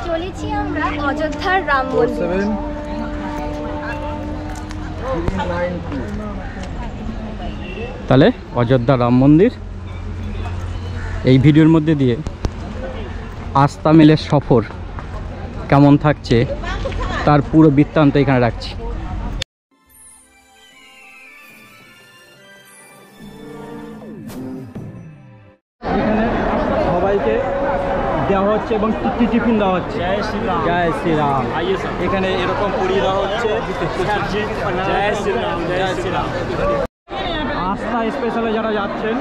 চলেছি আমরা অযোধ্যার রাম মন্দির। তাহলে অযোধ্যা রাম মন্দির এই ভিডিওর মধ্যে দিয়ে আস্থা মেলের সফর কেমন থাকছে তার পুরো বৃত্তান্ত এখানে রাখছি। এখানে সবাইকে দেওয়া হচ্ছে এবং টিফিন দেওয়া হচ্ছে। জয় শ্রীরাম, জয় শ্রীরাম। এখানে এরকম পুরি দেওয়া হচ্ছে। জয় শ্রীরাম, জয় শ্রীরাম। আস্থা স্পেশালে যারা যাচ্ছেন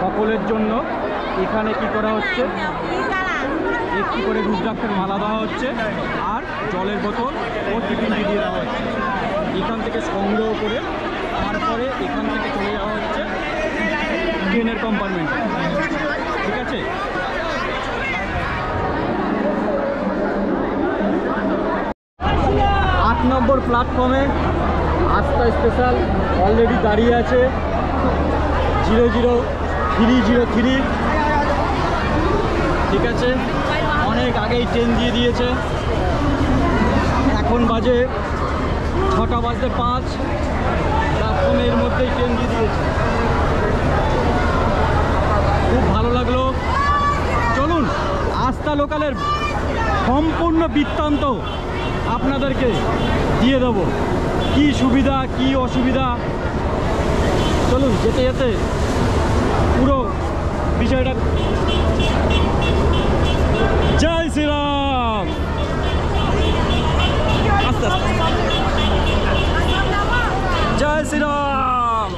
সকলের জন্য এখানে কি করা হচ্ছে, একটি করে রুদ্রাক্ষের মালা দেওয়া হচ্ছে আর জলের বোতল ও টিফিন দিয়ে দেওয়া হচ্ছে। এখান থেকে সংগ্রহ করে তারপরে এখান থেকে চলে যাওয়া হচ্ছে ট্রেনের কম্পার্টমেন্টে। ঠিক আছে, 8 নম্বর প্ল্যাটফর্মে আস্থা স্পেশাল অলরেডি দাঁড়িয়ে আছে। 00303। ঠিক আছে, অনেক আগেই ট্রেন দিয়ে দিয়েছে। এখন বাজে 6:05। প্ল্যাটফর্মের মধ্যেই ট্রেন দিয়ে দিয়েছে। খুব ভালো লাগলো। চলুন আস্থা লোকালের সম্পূর্ণ বৃত্তান্ত আপনাদেরকে দিয়ে দেবো, কি সুবিধা কি অসুবিধা। চলুন যেতে যেতে পুরো বিষয়টা। জয় শ্রীরাম। আস্তে আস্তে। জয় শ্রীরাম।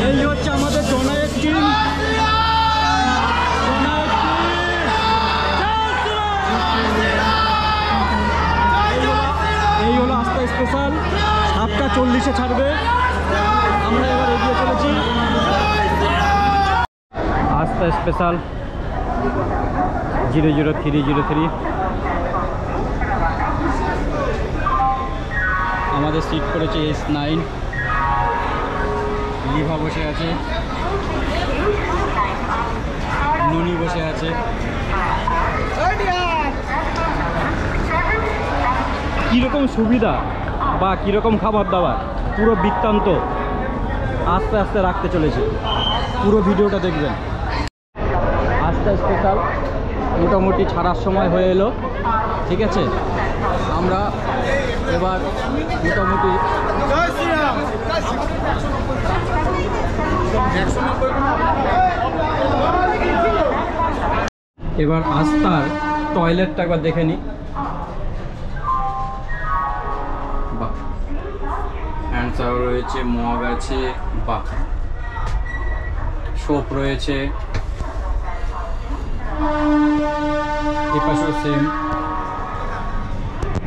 এই হচ্ছে আমাদের জনায়েত টিম। এই হলো আস্থা স্পেশাল। 7:40-এ ছাড়বে। আমরা এবার এগিয়ে চলেছি। আস্থা স্পেশাল 00303। আমাদের সিট করেছে S9। লিভা বসে আছে, নুনি বসে আছে। কীরকম সুবিধা বা কীরকম খাবার দাবার পুরো বৃত্তান্ত আস্তে আস্তে রাখতে চলেছে। পুরো ভিডিওটা দেখবেন। আস্থা স্পেশাল মোটামুটি ছাড়ার সময় হয়ে এলো। ঠিক আছে, আমরা এবার মোটামুটি এবার আস্থার টয়লেটটা একবার দেখে নিই। বাহ, হ্যান্ড শাওয়ার রয়েছে, মগ আছে, বাহ, সোপ রয়েছে, এপাশেও সেম।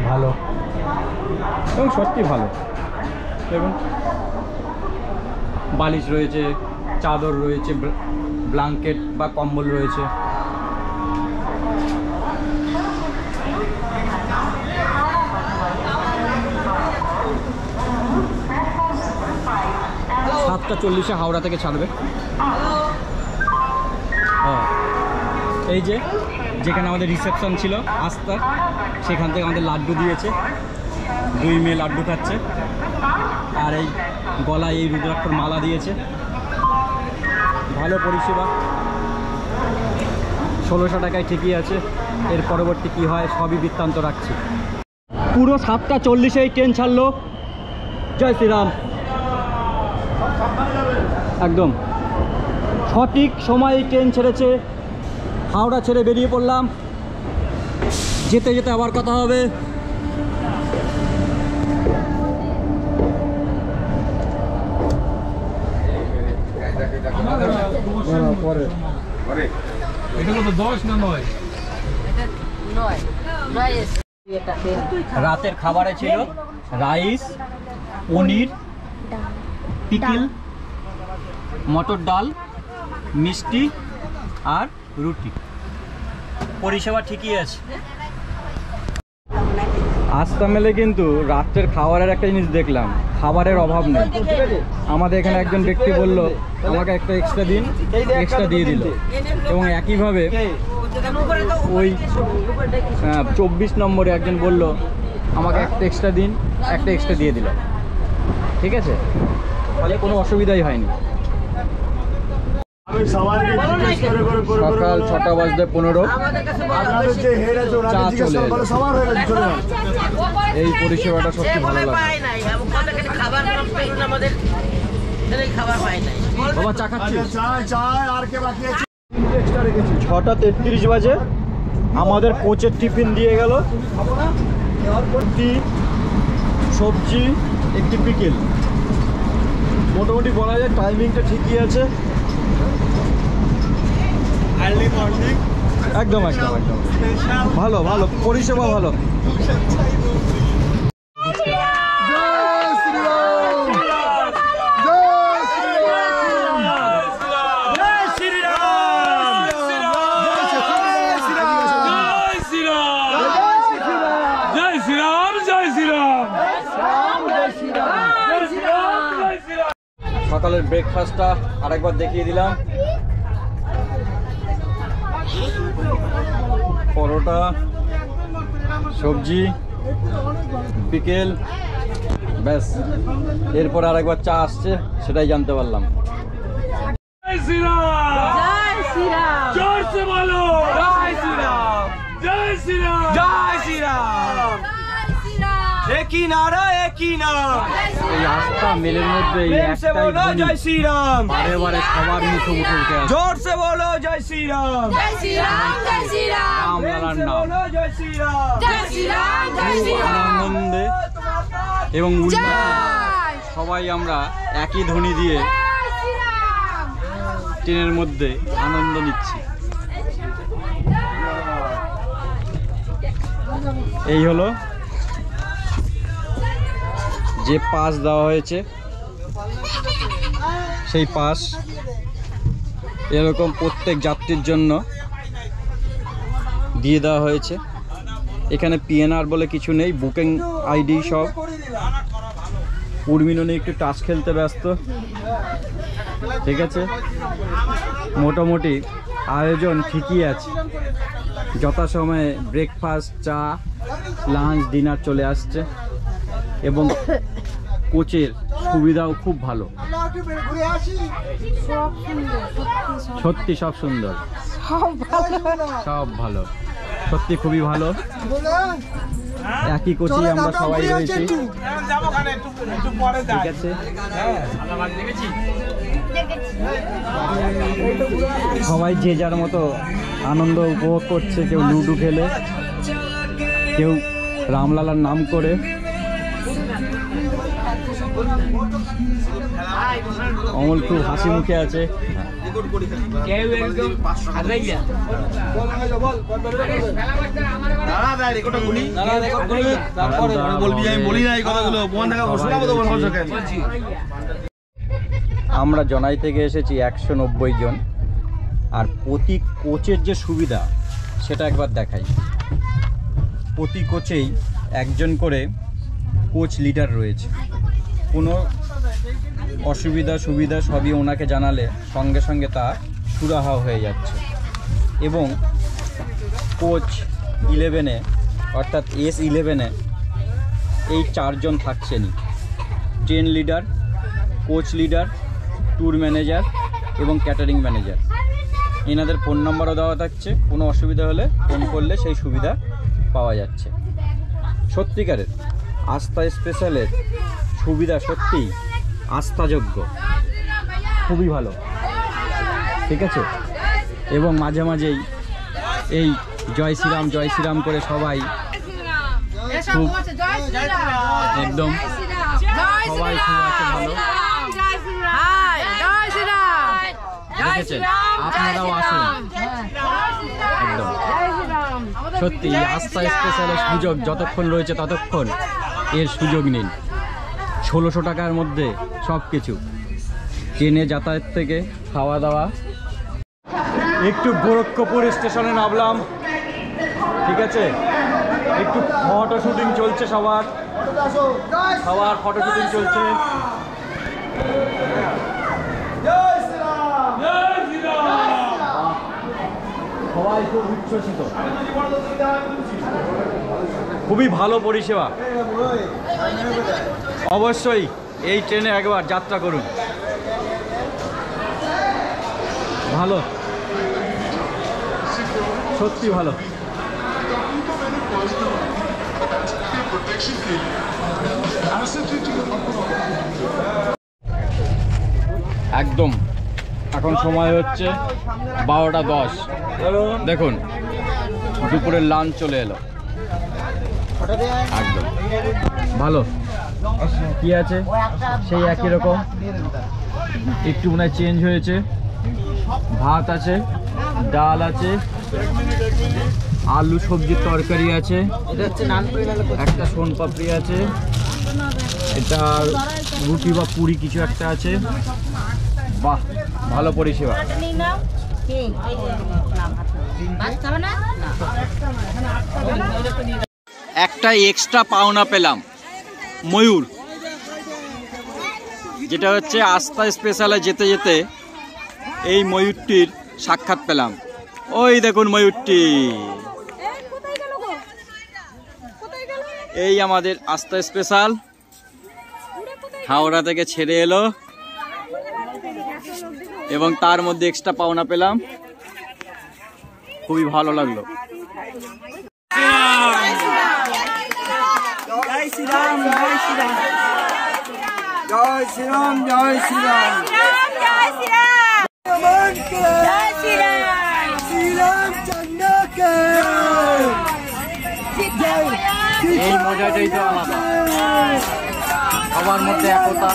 ভালো এবং সত্যি ভালো। এবং বালিশ রয়েছে, চাদর রয়েছে, ব্ল্যাঙ্কেট বা কম্বল রয়েছে। সাতটা 40-এ হাওড়া থেকে ছাড়বে। এই যে যেখানে আমাদের রিসেপশন ছিল আস্থা, সেখান থেকে আমাদের লাড্ডু দিয়েছে। 2 মেয়ে লাড্ডু খাচ্ছে। আর এই গলায় এই রুদ্রাক্ষর মালা দিয়েছে। ভালো পরিষেবা। 1600 টাকায় ঠিকই আছে। এর পরবর্তী কি হয় সবই বৃত্তান্ত রাখছি। পুরো 7:40-এই ট্রেন ছাড়লো। জয় শ্রীরাম। একদম সঠিক সময়ে ট্রেন ছেড়েছে। হাওড়া ছেড়ে বেরিয়ে পড়লাম। যেতে যেতে আবার কথা হবে। রাতের খাবারে ছিল রাইস, পনির, পিকল, মটর ডাল মিষ্টি আর রুটি, পরিষেবা ঠিকই আছে। আস্তা মেলে কিন্তু রাত্রের খাবারের একটা জিনিস দেখলাম, খাবারের অভাব নেই। আমাদের এখানে একজন ব্যক্তি বলল আমাকে একটা এক্সট্রা দিন, এক্সট্রা দিয়ে দিল। এবং একইভাবে ওই 24 নম্বরে একজন বলল আমাকে একটা এক্সট্রা দিন, একটা এক্সট্রা দিয়ে দিল। ঠিক আছে, তাহলে কোনো অসুবিধাই হয়নি। সকাল 6:15 চা চলে এলো। এই পরিষেবাটা সত্যি ভালো লাগে। বাবা চা খাচ্ছিস? 6:33 বাজে আমাদের কোচের টিফিন দিয়ে গেল, সবজি, একটি পিকেল। মোটামুটি বলা যায় টাইমিংটা ঠিকই আছে। একদম একদম একদম ভালো ভালো পরিষেবা ভালো। সকালের ব্রেকফাস্টটা আরেকবার দেখিয়ে দিলাম। পরোটা, সবজি, বিকেল, ব্যাস। এরপর আরেকবার চা আসছে, সেটাই জানতে পারলাম। জয় শ্রীরাম, জয় শ্রীরাম, জয় সে বলো, জয় শ্রীরাম, জয় শ্রীরাম, জয় শ্রীরাম, একই নারা একই নাম। এই আস্থা মেলের মধ্যে জয় শ্রীরাম, বারে বারে সবার মুখে মুখে উঠে আসে। জোর সে বলো জয় শ্রীরাম, জয় শ্রীরাম, জয় শ্রীরাম, রামলালার নাম। জয় শ্রীরাম, জয় শ্রীরাম, জয় শ্রীরাম। আনন্দে এবং উল্লাসে সবাই আমরা একই ধ্বনি দিয়ে ট্রেনের মধ্যে আনন্দ নিচ্ছি। এই হলো যে পাস দেওয়া হয়েছে, সেই পাস এরকম প্রত্যেক যাত্রীর জন্য দিয়ে দেওয়া হয়েছে। এখানে পিএনআর বলে কিছু নেই, বুকিং আইডি সব। উর্মিননি একটু টাচ খেলতে ব্যস্ত। ঠিক আছে, মোটামুটি আয়োজন ঠিকই আছে। যথাসময়ে ব্রেকফাস্ট, চা, লাঞ্চ, ডিনার চলে আসছে এবং কোচের সুবিধাও খুব ভালো। সত্যি সব সুন্দর, সব ভালো, সত্যি খুবই ভালো। একই কোচে আমরা সবাই রয়েছি। ঠিক আছে, সবাই যে যার মতো আনন্দ উপভোগ করছে। কেউ লুডো খেলে, কেউ রামলালার নাম করে। অমল খুব হাসি মুখে আছে। আমরা জনাই থেকে এসেছি 190 জন। আর প্রতি কোচের যে সুবিধা সেটা একবার দেখাই। প্রতি কোচেই একজন করে কোচ লিডার রয়েছে। কোনো অসুবিধা সুবিধা সবই ওনাকে জানালে সঙ্গে সঙ্গে তা সুরাহা হয়ে যাচ্ছে। এবং কোচ 11-এ অর্থাৎ S11-এ এই 4 জন থাকছেনই, train leader, coach leader, tour manager এবং ক্যাটারিং ম্যানেজার। এনাদের ফোন নাম্বারও দেওয়া থাকছে, কোনো অসুবিধা হলে ফোন করলে সেই সুবিধা পাওয়া যাচ্ছে। সত্যিকারের আস্থা স্পেশালের সুবিধা সত্যিই আস্থাযোগ্য, খুবই ভালো। ঠিক আছে, এবং মাঝে মাঝেই এই জয় শ্রীরাম করে সবাই খুব একদম সবাই খুব আছে ভালো। দেখেছেন, আপনারাও আসুন একদম। সত্যি আস্থা স্পেশালের সুযোগ যতক্ষণ রয়েছে ততক্ষণ এর সুযোগ নিন। 1600 টাকার মধ্যে সব কিছু, ট্রেনে যাতায়াত থেকে খাওয়া দাওয়া, একটু গোরক্ষপুর স্টেশনে নামলাম, ঠিক আছে। একটু ফটো শুটিং চলছে, সবার ফটো শুটিং চলছে। সবাই খুব উচ্ছ্বসিত, খুবই ভালো পরিষেবা। অবশ্যই এই ট্রেনে একবার যাত্রা করুন, ভালো, সত্যি ভালো। একদম এখন সময় হচ্ছে 12:10। দেখুন দুপুরের লাঞ্চ চলে এলো, একদম ভালো। কি আছে সেই একই রকম, একটু মনে হয় চেঞ্জ হয়েছে। ভাত আছে, ডাল আছে, আলু সবজির তরকারি আছে, একটা সোনপাপড়ি আছে, এটা রুটি বা পুরি কিছু একটা আছে। বাহ, ভালো পরিষেবা। একটা এক্সট্রা পাওনা পেলাম, ময়ূর, যেটা হচ্ছে আস্থা স্পেশালে যেতে যেতে এই ময়ূরটির সাক্ষাৎ পেলাম। ওই দেখুন ময়ূরটি, এই আমাদের আস্থা স্পেশাল হাওড়া থেকে ছেড়ে এলো এবং তার মধ্যে এক্সট্রা পাওনা পেলাম, খুবই ভালো লাগলো। জয় শ্রীরাম, জয় শ্রীরাম, জয় শ্রীরাম, জয় শ্রীরাম, জয় শ্রীরাম, জয় শ্রীরাম, শ্রীরামচন্দ্রকে এই মজাটাই তো আলাদা, সবার মধ্যে একতা।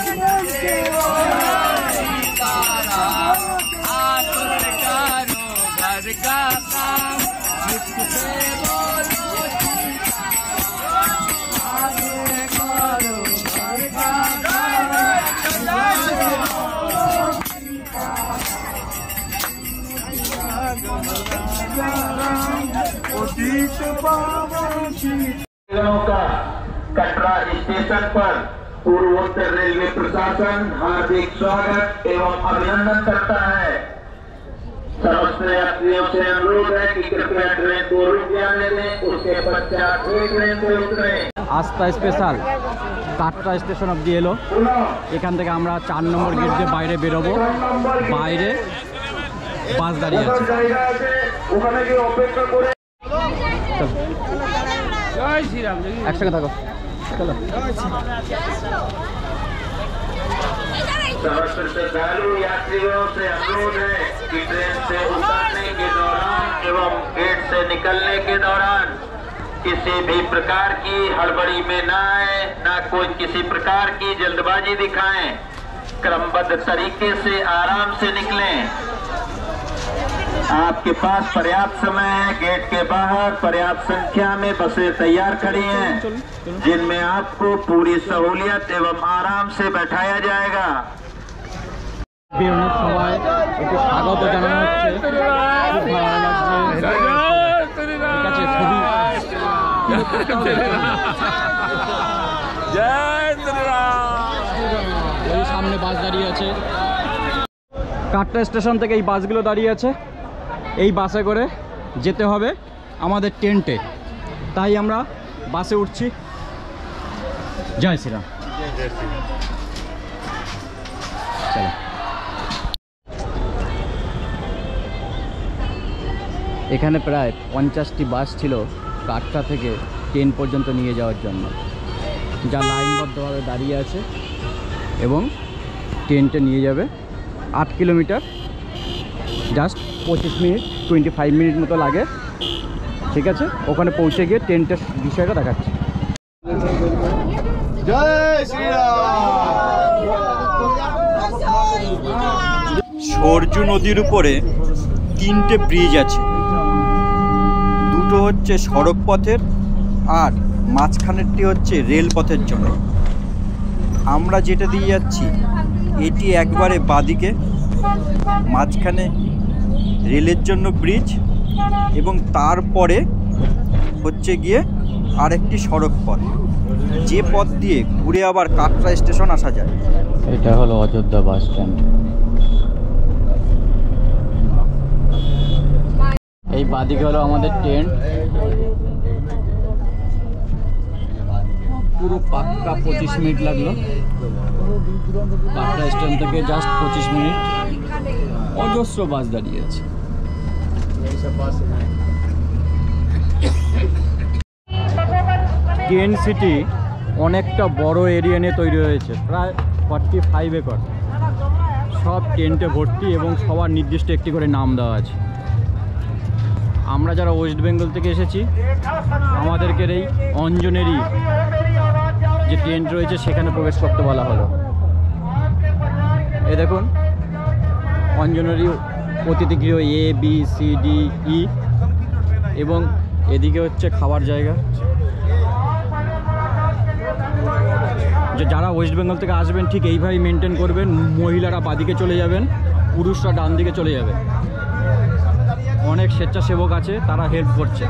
कटरा स्टेशन पर पूर्वोत्तर रेलवे प्रशासन हार्दिक स्वागत एवं अभिनंदन करता है। समस्त यात्रियों से अनुरोध है कि कृपया ट्रेन को रुक जाने दें, उसके पश्चात ट्रेन से उतरें। আস্থা স্পেশাল কাটরা স্টেশন অব্দি এলো। এখান থেকে আমরা 4 নম্বর গেট দিয়ে বাইরে বেরোবো। বাইরে বাস দাঁড়িয়ে আছে। একসাথে থাকো, চলো। समस्त श्रद्धालु यात्रियों से अनुरोध है कि ट्रेन से उतरने के दौरान एवं गेट से निकलने के दौरान किसी भी प्रकार की हड़बड़ी में न आए, न कोई किसी प्रकार की जल्दबाजी दिखाएं, क्रमबद्ध तरीके से आराम से निकलें। आपके पास पर्याप्त समय है। गेट के बाहर पर्याप्त संख्या में बसें तैयार खड़ी हैं, जिनमें आपको पूरी सहूलियत एवं आराम से बैठाया जाएगा। বেরোনোর সময় একটু স্বাগত জানানো হচ্ছে, খুব ভালো লাগছে। ঠিক আছে, ছবি ওই সামনে বাস দাঁড়িয়ে আছে। কাটরা স্টেশন থেকে এই বাসগুলো দাঁড়িয়ে আছে। এই বাসে করে যেতে হবে আমাদের টেন্টে, তাই আমরা বাসে উঠছি। জয় শ্রীরাম। চলো। এখানে প্রায় 50টি বাস ছিল কাটরা থেকে ট্রেন পর্যন্ত নিয়ে যাওয়ার জন্য, যা লাইনবদ্ধভাবে দাঁড়িয়ে আছে এবং ট্রেনটা নিয়ে যাবে 8 কিলোমিটার। জাস্ট 25 মিনিট 25 মিনিট মতো লাগে। ঠিক আছে, ওখানে পৌঁছে গিয়ে ট্রেনটার বিষয়টা দেখাচ্ছি। জয় শ্রীরাম। সরজু নদীর উপরে 3টে ব্রিজ আছে, দুটো হচ্ছে সড়ক পথের আর মাঝখানেরটি হচ্ছে রেলপথের জন্য। আমরা যেটা দিয়ে যাচ্ছি এটি একবারে বাদিকে, মাঝখানে রেলের জন্য ব্রিজ, এবং তারপরে হচ্ছে গিয়ে আরেকটি সড়ক পথ, যে পথ দিয়ে ঘুরে আবার কাটরা স্টেশন আসা যায়। এটা হলো অযোধ্যা বাস স্ট্যান্ড। এই বাদিকে হলো আমাদের ট্রেন। পুরো পাক্কা 25 মিনিট লাগলো কাটরা স্টেশন থেকে, জাস্ট 25 মিনিট। অজস্র বাস দাঁড়িয়ে আছে। টেন সিটি অনেকটা বড় এরিয়া নিয়ে তৈরি হয়েছে, প্রায় 45 একর। সব টেন্টে ভর্তি এবং সবার নির্দিষ্ট একটি করে নাম দেওয়া আছে। আমরা যারা ওয়েস্ট বেঙ্গল থেকে এসেছি, আমাদেরকে এই অঞ্জনেরই যে টেন্ট রয়েছে সেখানে প্রবেশ করতে বলা হলো। এই দেখুন, অঞ্জনেরই অতিথিগৃহ ABCDE, এবং এদিকে হচ্ছে খাবার জায়গা। যারা ওয়েস্ট বেঙ্গল থেকে আসবেন ঠিক এইভাবেই মেনটেন করবেন। মহিলারা বাদিকে চলে যাবেন, পুরুষরা ডান দিকে চলে যাবে। অনেক স্বেচ্ছাসেবক আছে, তারা হেল্প করছে।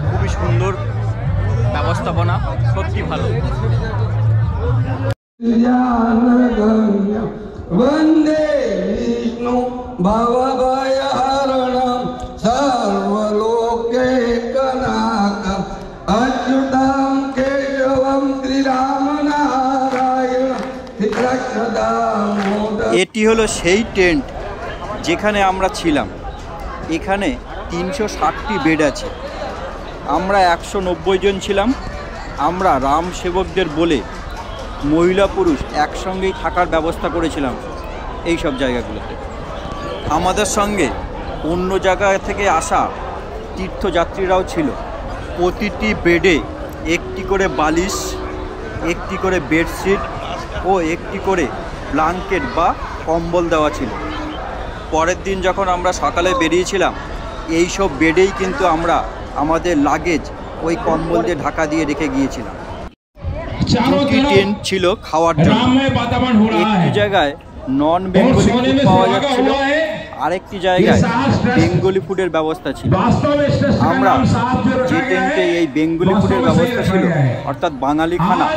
খুবই সুন্দর ব্যবস্থাপনা, সত্যি ভালো। वंदे विष्णु भवभयहरणं सर्वलोकैकनाथं अच्युतं केशवं श्रीरामनारायणं श्रीकृष्णदामोदरं। এটি হলো সেই টেন্ট যেখানে আমরা ছিলাম। এখানে 360টি বেড আছে। আমরা 190 জন ছিলাম। আমরা রাম সেবকদের বলে মহিলা পুরুষ একসঙ্গেই থাকার ব্যবস্থা করেছিলাম এই সব জায়গাগুলোতে। আমাদের সঙ্গে অন্য জায়গা থেকে আসা তীর্থযাত্রীরাও ছিল। প্রতিটি বেডে একটি করে বালিশ, একটি করে বেডশিট ও একটি করে ব্ল্যাঙ্কেট বা কম্বল দেওয়া ছিল। পরের দিন যখন আমরা সকালে বেরিয়েছিলাম, এই সব বেডেই কিন্তু আমরা আমাদের লাগেজ ওই কম্বল দিয়ে ঢাকা দিয়ে রেখে গিয়েছিলাম। দুটি টেন্ট ছিল খাওয়ার জন্য। একটি জায়গায় নন বেঙ্গলি ফুড পাওয়া যাচ্ছিল, আরেকটি জায়গায় বেঙ্গলি ফুডের ব্যবস্থা ছিল। আমরা যে টেন্টে এই বেঙ্গলি ফুডের ব্যবস্থা ছিল, অর্থাৎ বাঙালি খানা,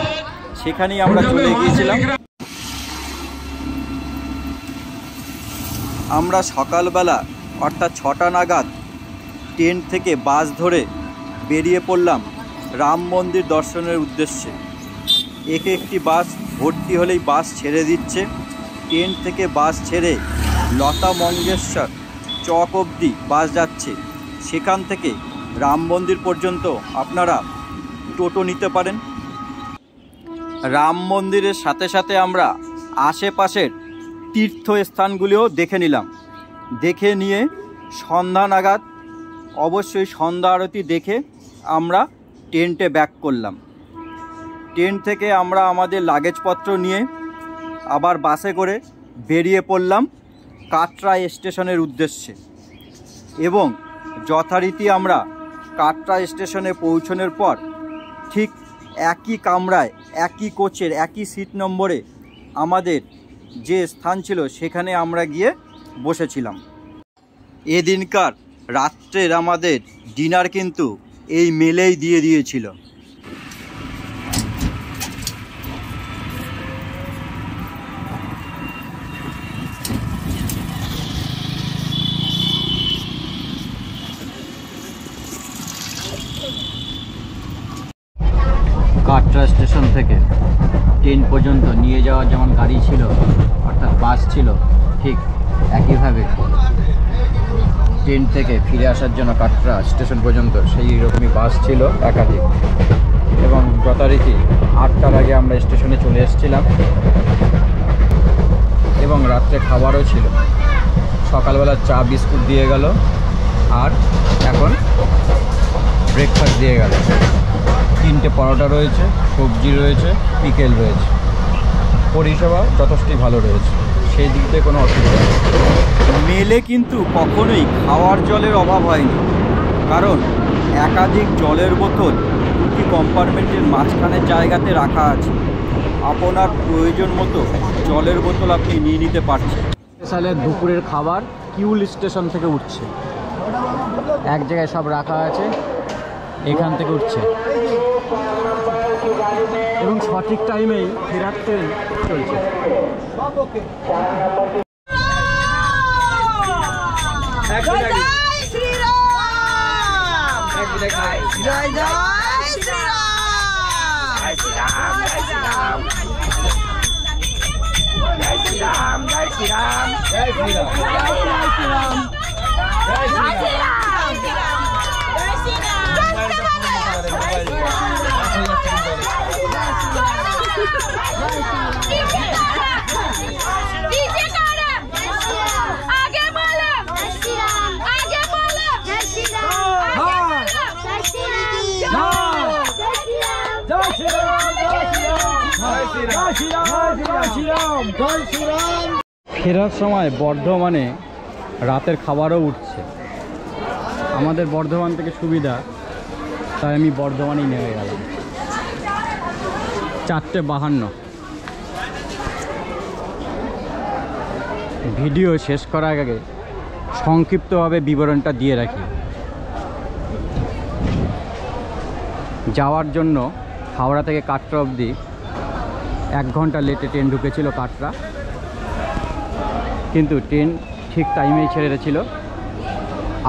সেখানেই আমরা চলে গিয়েছিলাম। আমরা সকালবেলা অর্থাৎ 6টা নাগাদ টেন্ট থেকে বাস ধরে বেরিয়ে পড়লাম রাম মন্দির দর্শনের উদ্দেশ্যে। একে একটি বাস ভর্তি হলেই বাস ছেড়ে দিচ্ছে। টেন্ট থেকে বাস ছেড়ে লতা মঙ্গেশকর চক অবধি বাস যাচ্ছে। সেখান থেকে রাম মন্দির পর্যন্ত আপনারা টোটো নিতে পারেন। রাম মন্দিরের সাথে সাথে আমরা আশেপাশের তীর্থস্থানগুলিও দেখে নিলাম। দেখে নিয়ে সন্ধ্যা নাগাদ, অবশ্যই সন্ধ্যা আরতি দেখে আমরা টেন্টে ব্যাক করলাম। টেন্ট থেকে আমরা আমাদের লাগেজপত্র নিয়ে আবার বাসে করে বেরিয়ে পড়লাম কাটরা স্টেশনের উদ্দেশ্যে। এবং যথারীতি আমরা কাটরা স্টেশনে পৌঁছানোর পর ঠিক একই কামরায়, একই কোচের, একই সিট নম্বরে আমাদের যে স্থান ছিল সেখানে আমরা গিয়ে বসেছিলাম। এদিনকার রাত্রের আমাদের ডিনার কিন্তু এই মেলেই দিয়ে দিয়েছিল। কাটরা স্টেশন থেকে ট্রেন পর্যন্ত নিয়ে যাওয়ার যেমন গাড়ি ছিল, অর্থাৎ বাস ছিল, ঠিক একইভাবে ট্রেন থেকে ফিরে আসার জন্য কাটরা স্টেশন পর্যন্ত সেই রকমই বাস ছিল একাধিক। এবং যথারীতি 8টার আগে আমরা স্টেশনে চলে এসেছিলাম। এবং রাত্রে খাবারও ছিল। সকালবেলা চা বিস্কুট দিয়ে গেল, আর এখন ব্রেকফাস্ট দিয়ে গেল। 3টে পরোটা রয়েছে, সবজি রয়েছে, পিকেল রয়েছে। পরিষেবা যথেষ্টই ভালো রয়েছে, সেই দিক দিয়ে কোনো অসুবিধা নেই। মেলে কিন্তু কখনোই খাওয়ার জলের অভাব হয়নি, কারণ একাধিক জলের বোতল দুটি কম্পার্টমেন্টের মাঝখানের জায়গাতে রাখা আছে। আপনার প্রয়োজন মতো জলের বোতল আপনি নিয়ে নিতে পারছেন। স্পেশালের দুপুরের খাবার কিউল স্টেশন থেকে উঠছে, এক জায়গায় সব রাখা আছে, এখান থেকে উঠছে এবং সঠিক টাইমেই ফেরার ট্রেন চলছে। ফেরার সময় বর্ধমানে রাতের খাবারও উঠছে। আমাদের বর্ধমান থেকে সুবিধা, তাই আমি বর্ধমানেই নেমে গেলাম। 4:52। ভিডিও শেষ করার আগে সংক্ষিপ্তভাবে বিবরণটা দিয়ে রাখি। যাওয়ার জন্য হাওড়া থেকে কাটরা অবধি 1 ঘন্টা লেটে ট্রেন ঢুকেছিল কাটরা, কিন্তু ট্রেন ঠিক টাইমেই ছেড়ে ছিল।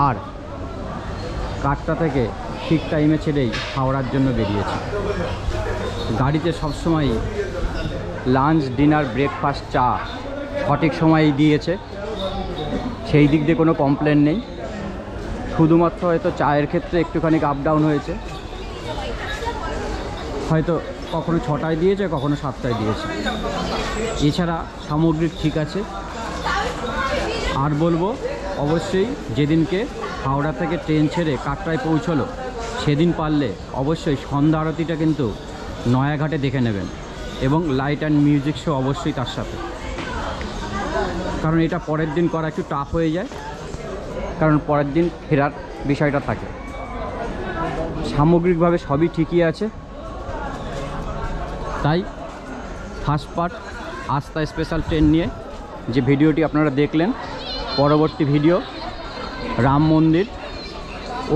আর কাটরা থেকে ঠিক টাইমে ছেড়েই হাওড়ার জন্য বেরিয়েছে। গাড়িতে সবসময় লাঞ্চ, ডিনার, ব্রেকফাস্ট, চা সঠিক সময়েই দিয়েছে, সেই দিক দিয়ে কোনো কমপ্লেন নেই। শুধুমাত্র হয়তো চায়ের ক্ষেত্রে একটুখানি আপ ডাউন হয়েছে, হয়তো কখনো 6টায় দিয়েছে, কখনো 7টায় দিয়েছে। এছাড়া সামগ্রিক ঠিক আছে। আর বলবো, অবশ্যই যেদিনকে হাওড়া থেকে ট্রেন ছেড়ে কাটরায় পৌঁছলো সেদিন পারলে অবশ্যই সন্ধ্যা আরতিটা কিন্তু নয়াঘাটে দেখে নেবেন, এবং লাইট অ্যান্ড মিউজিক শো অবশ্যই তার সাথে, কারণ এটা পরের দিন করা একটু টাফ হয়ে যায়, কারণ পরের দিন ফেরার বিষয়টা থাকে। সামগ্রিকভাবে সবই ঠিকই আছে। তাই ফার্স্ট পার্ট আস্থা স্পেশাল ট্রেন নিয়ে যে ভিডিওটি আপনারা দেখলেন, পরবর্তী ভিডিও রাম মন্দির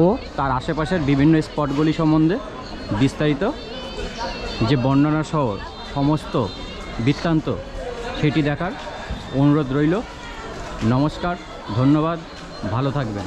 ও তার আশেপাশের বিভিন্ন স্পটগুলি সম্বন্ধে বিস্তারিত যে বর্ণনা সহ সমস্ত বৃত্তান্ত সেটি দেখার অনুরোধ রইল। নমস্কার, ধন্যবাদ, ভালো থাকবেন।